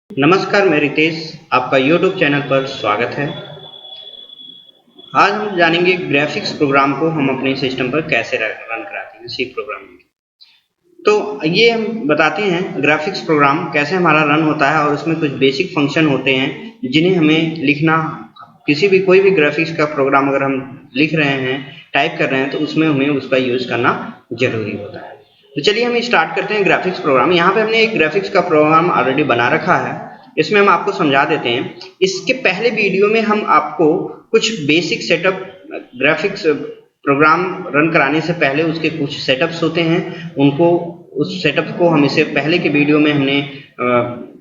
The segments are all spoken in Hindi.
नमस्कार, मैं रितेश, आपका YouTube चैनल पर स्वागत है। आज हम जानेंगे ग्राफिक्स प्रोग्राम को हम अपने सिस्टम पर कैसे रन कराते हैं सी प्रोग्रामिंग। तो ये हम बताते हैं ग्राफिक्स प्रोग्राम कैसे हमारा रन होता है और उसमें कुछ बेसिक फंक्शन होते हैं जिन्हें हमें लिखना, कोई भी ग्राफिक्स का प्रोग्राम अगर हम लिख रहे हैं, टाइप कर रहे हैं तो उसमें हमें उसका यूज़ करना जरूरी होता है। तो चलिए हम स्टार्ट करते हैं ग्राफिक्स प्रोग्राम। यहाँ पे हमने एक ग्राफिक्स का प्रोग्राम ऑलरेडी बना रखा है, इसमें हम आपको समझा देते हैं। इसके पहले वीडियो में हम आपको कुछ basic setup, graphics program run कराने से पहले उसके कुछ सेटअप्स होते हैं, उनको उस सेटअप को हम इसे पहले के वीडियो में हमने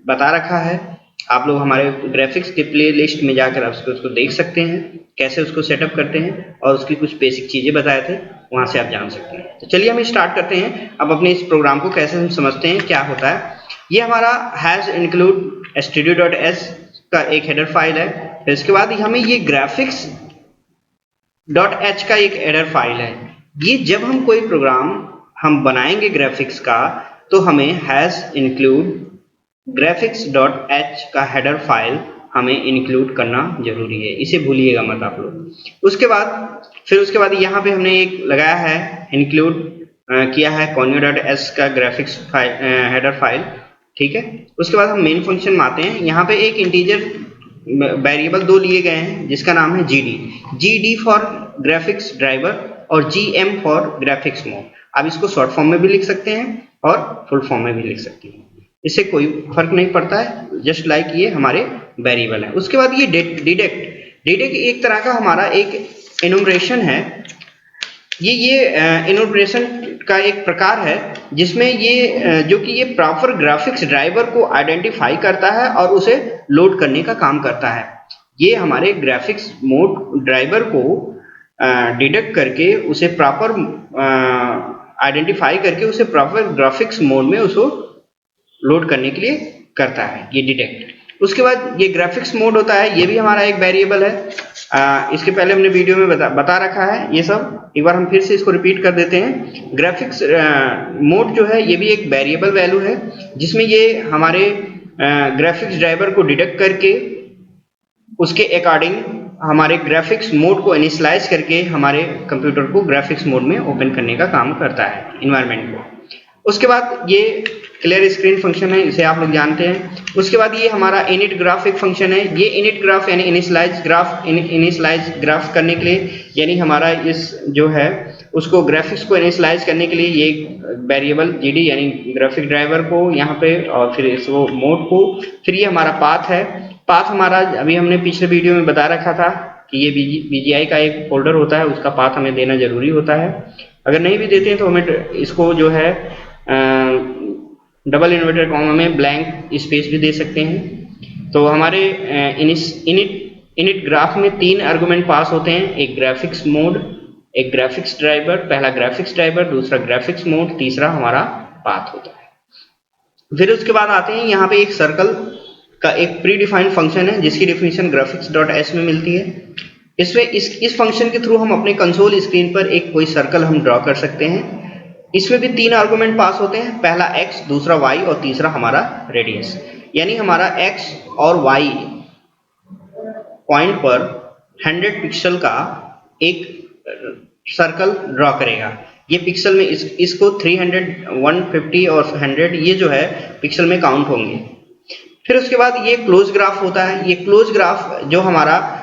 बता रखा है। आप लोग हमारे ग्राफिक्स के प्ले लिस्ट में जाकर आप उसको देख सकते हैं, कैसे उसको सेटअप करते हैं और उसकी कुछ बेसिक चीज़ें बताए थे, वहाँ से आप जान सकते हैं। तो चलिए हम स्टार्ट करते हैं। अब अपने इस प्रोग्राम को कैसे हम समझते हैं, क्या होता है। ये हमारा हैज़ इंक्लूड studio.s का एक हेडर फाइल है। फिर इसके बाद हमें ये graphics.h का एक हेडर फाइल है। ये जब हम कोई प्रोग्राम हम बनाएंगे ग्राफिक्स का, तो हमें हैज़ इंक्लूड graphics.h का हेडर फाइल हमें इंक्लूड करना जरूरी है, इसे भूलिएगा मत आप लोग। उसके बाद यहाँ पे हमने एक लगाया है, इंक्लूड किया है conio.s का ग्राफिक्स फाइल हेडर फाइल, ठीक है। उसके बाद हम मेन फंक्शन में आते हैं। यहाँ पे एक इंटीजर वेरिएबल दो लिए गए हैं जिसका नाम है GD फॉर ग्राफिक्स ड्राइवर और GM फॉर ग्राफिक्स मोड। आप इसको शॉर्ट फॉर्म में भी लिख सकते हैं और फुल फॉर्म में भी लिख सकते हैं, इससे कोई फर्क नहीं पड़ता है, जस्ट लाइक ये हमारे वेरिएबल है। उसके बाद ये डिडक्ट एक तरह का हमारा एक एनुमरेशन है। ये एनुमरेशन का एक प्रकार है जिसमें ये जो कि ये प्रॉपर ग्राफिक्स ड्राइवर को आइडेंटिफाई करता है और उसे लोड करने का काम करता है। ये हमारे ग्राफिक्स मोड ड्राइवर को डिडक्ट करके उसे प्रॉपर आइडेंटिफाई करके उसे प्रॉपर ग्राफिक्स मोड में उसको लोड करने के लिए करता है, ये डिटेक्ट। उसके बाद ये ग्राफिक्स मोड होता है, ये भी हमारा एक वेरिएबल है। इसके पहले हमने वीडियो में बता रखा है ये सब, एक बार हम फिर से इसको रिपीट कर देते हैं। ग्राफिक्स मोड जो है ये भी एक वेरिएबल वैल्यू है जिसमें ये हमारे ग्राफिक्स ड्राइवर को डिटेक्ट करके उसके अकॉर्डिंग हमारे ग्राफिक्स मोड को इनिशियलाइज करके हमारे कंप्यूटर को ग्राफिक्स मोड में ओपन करने का काम करता है, इन्वायरमेंट को। उसके बाद ये क्लियर स्क्रीन फंक्शन है, इसे आप लोग जानते हैं। उसके बाद ये हमारा इनिट ग्राफ एक फंक्शन है। ये इनिट ग्राफ यानी इनिशियलाइज ग्राफ करने के लिए, यानी हमारा इस जो है उसको ग्राफिक्स को इनिशियलाइज करने के लिए ये वेरिएबल GD यानी ग्राफिक ड्राइवर को यहाँ पे, और फिर इसको मोड को, फिर ये हमारा पाथ है। पाथ हमारा अभी हमने पिछले वीडियो में बता रखा था कि ये BGI का एक फोल्डर होता है, उसका पाथ हमें देना जरूरी होता है। अगर नहीं भी देते हैं तो हमें इसको जो है डबल इन्वर्टेड कॉमा में ब्लैंक स्पेस भी दे सकते हैं। तो हमारे इनिट ग्राफ में 3 आर्गुमेंट पास होते हैं, एक ग्राफिक्स मोड, एक ग्राफिक्स ड्राइवर, पहला ग्राफिक्स ड्राइवर, दूसरा ग्राफिक्स मोड, तीसरा हमारा पाथ होता है। फिर उसके बाद आते हैं यहाँ पे एक सर्कल का एक प्री डिफाइंड फंक्शन है जिसकी डेफिनेशन graphics.s में मिलती है। इसमें इस फंक्शन के थ्रू हम अपने कंसोल स्क्रीन पर एक कोई सर्कल हम ड्रॉ कर सकते हैं। इसमें भी 3 आर्गुमेंट पास होते हैं, पहला x, दूसरा y और तीसरा हमारा रेडियस। यानी हमारा x और y पॉइंट पर 100 पिक्सल का एक सर्कल ड्रॉ करेगा। ये पिक्सल में इसको 300, 150 और 100 ये जो है पिक्सल में काउंट होंगे। फिर उसके बाद ये क्लोज ग्राफ होता है। ये क्लोज ग्राफ जो हमारा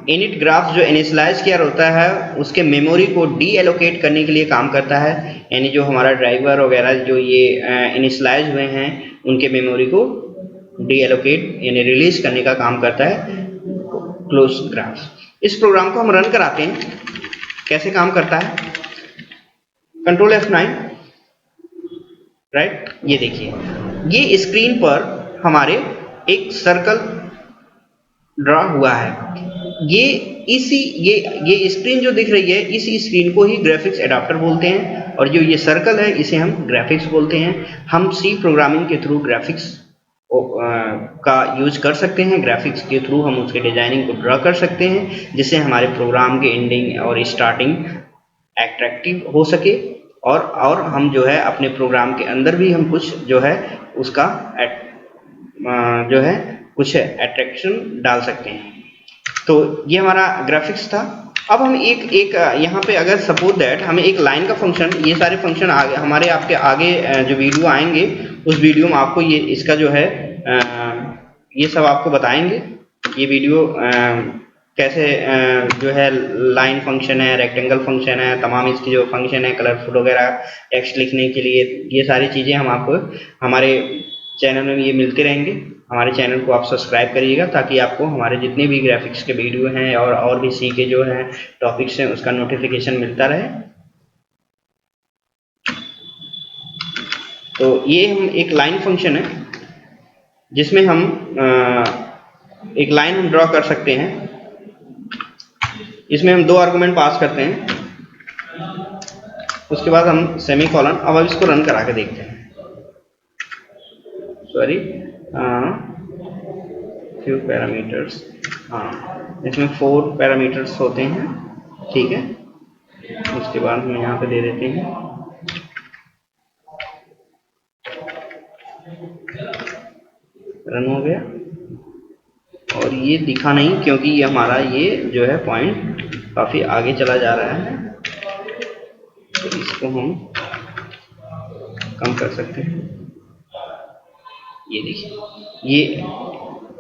इनिट ग्राफ जो इनिशियलाइज किया होता है उसके मेमोरी को डी एलोकेट करने के लिए काम करता है, यानी जो हमारा ड्राइवर वगैरह जो ये इनिशियलाइज हुए हैं उनके मेमोरी को डी एलोकेट यानी रिलीज करने का काम करता है क्लोज ग्राफ। इस प्रोग्राम को हम रन कराते हैं, कैसे काम करता है। Control F9, right. ये देखिए, ये स्क्रीन पर हमारे एक सर्कल ड्रॉ हुआ है। ये स्क्रीन जो दिख रही है, इस स्क्रीन को ही ग्राफिक्स एडाप्टर बोलते हैं और जो ये सर्कल है इसे हम ग्राफिक्स बोलते हैं। हम सी प्रोग्रामिंग के थ्रू ग्राफिक्स का यूज कर सकते हैं, ग्राफिक्स के थ्रू हम उसके डिजाइनिंग को ड्रॉ कर सकते हैं जिससे हमारे प्रोग्राम के एंडिंग और स्टार्टिंग अट्रैक्टिव हो सके, और हम जो है अपने प्रोग्राम के अंदर भी हम कुछ जो है उसका जो है कुछ एट्रैक्शन डाल सकते हैं। तो ये हमारा ग्राफिक्स था। अब हम एक यहाँ पे अगर सपोज दैट हमें एक लाइन का फंक्शन, ये सारे फंक्शन आगे हमारे आपके आगे जो वीडियो आएंगे उस वीडियो में आपको ये इसका जो है ये सब आपको बताएंगे। ये वीडियो कैसे जो है लाइन फंक्शन है, रेक्टेंगल फंक्शन है, तमाम इसकी जो फंक्शन है, कलरफुल वगैरह टेक्स्ट लिखने के लिए, ये सारी चीज़ें हम आपको हमारे चैनल में ये मिलते रहेंगे। हमारे चैनल को आप सब्सक्राइब करिएगा ताकि आपको हमारे जितने भी ग्राफिक्स के वीडियो हैं और भी सी के जो है टॉपिक्स हैं उसका नोटिफिकेशन मिलता रहे। तो ये हम एक लाइन फंक्शन है जिसमें हम एक लाइन हम ड्रॉ कर सकते हैं। इसमें हम 2 आर्गुमेंट पास करते हैं, उसके बाद हम सेमीकोलन। अब इसको रन करा के देखते हैं। सॉरी, फ्यू पैरामीटर्स, हाँ इसमें 4 पैरामीटर्स होते हैं, ठीक है। उसके बाद हम यहाँ पे दे देते हैं रन हो गया। और ये दिखा नहीं क्योंकि ये हमारा ये जो है पॉइंट काफ़ी आगे चला जा रहा है, तो इसको हम कम कर सकते हैं। ये देखिए,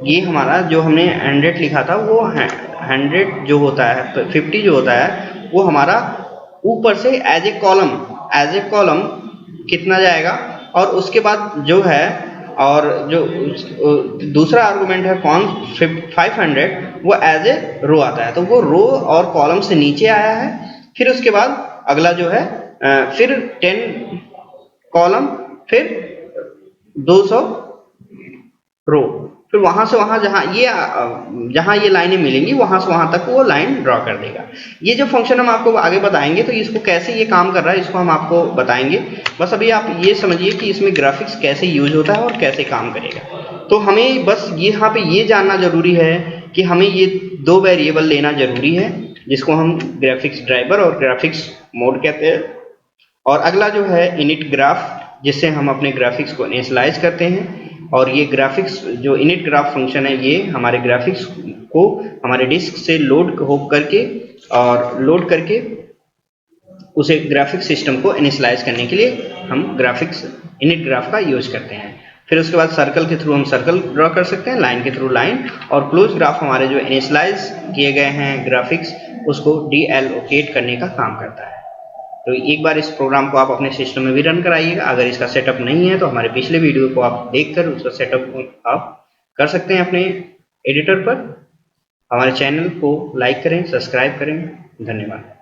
ये हमारा जो हमने 100 लिखा था वो 100 जो होता है, 50 जो होता है वो हमारा ऊपर से एज ए कॉलम कितना जाएगा, और उसके बाद जो है और जो दूसरा आर्गुमेंट है 500 वो एज ए रो आता है। तो वो रो और कॉलम से नीचे आया है। फिर उसके बाद अगला जो है फिर 10 कॉलम, फिर 200 रो, फिर वहां से वहां जहां ये लाइनें मिलेंगी वहां से वहां तक वो लाइन ड्रॉ कर देगा। ये जो फंक्शन हम आपको आगे बताएंगे तो इसको कैसे ये काम कर रहा है इसको हम आपको बताएंगे। बस अभी आप ये समझिए कि इसमें ग्राफिक्स कैसे यूज होता है और कैसे काम करेगा। तो हमें बस यहाँ पे ये जानना जरूरी है कि हमें ये 2 वेरिएबल लेना जरूरी है, जिसको हम ग्राफिक्स ड्राइवर और ग्राफिक्स मोड कहते हैं। और अगला जो है इनिट ग्राफ, जिससे हम अपने ग्राफिक्स को इनिशियलाइज करते हैं। और ये ग्राफिक्स जो इनिट ग्राफ फंक्शन है ये हमारे ग्राफिक्स को हमारे डिस्क से लोड करके उसे ग्राफिक्स सिस्टम को इनिशियलाइज करने के लिए हम ग्राफिक्स इनिट ग्राफ का यूज करते हैं। फिर उसके बाद सर्कल के थ्रू हम सर्कल ड्रॉ कर सकते हैं, लाइन के थ्रू लाइन, और क्लोज ग्राफ हमारे जो इनिशियलाइज किए गए हैं ग्राफिक्स उसको डीएलोकेट करने का काम करता है। तो एक बार इस प्रोग्राम को आप अपने सिस्टम में भी रन कराइएगा। अगर इसका सेटअप नहीं है तो हमारे पिछले वीडियो को आप देखकर उसका सेटअप आप कर सकते हैं अपने एडिटर पर। हमारे चैनल को लाइक करें, सब्सक्राइब करें। धन्यवाद।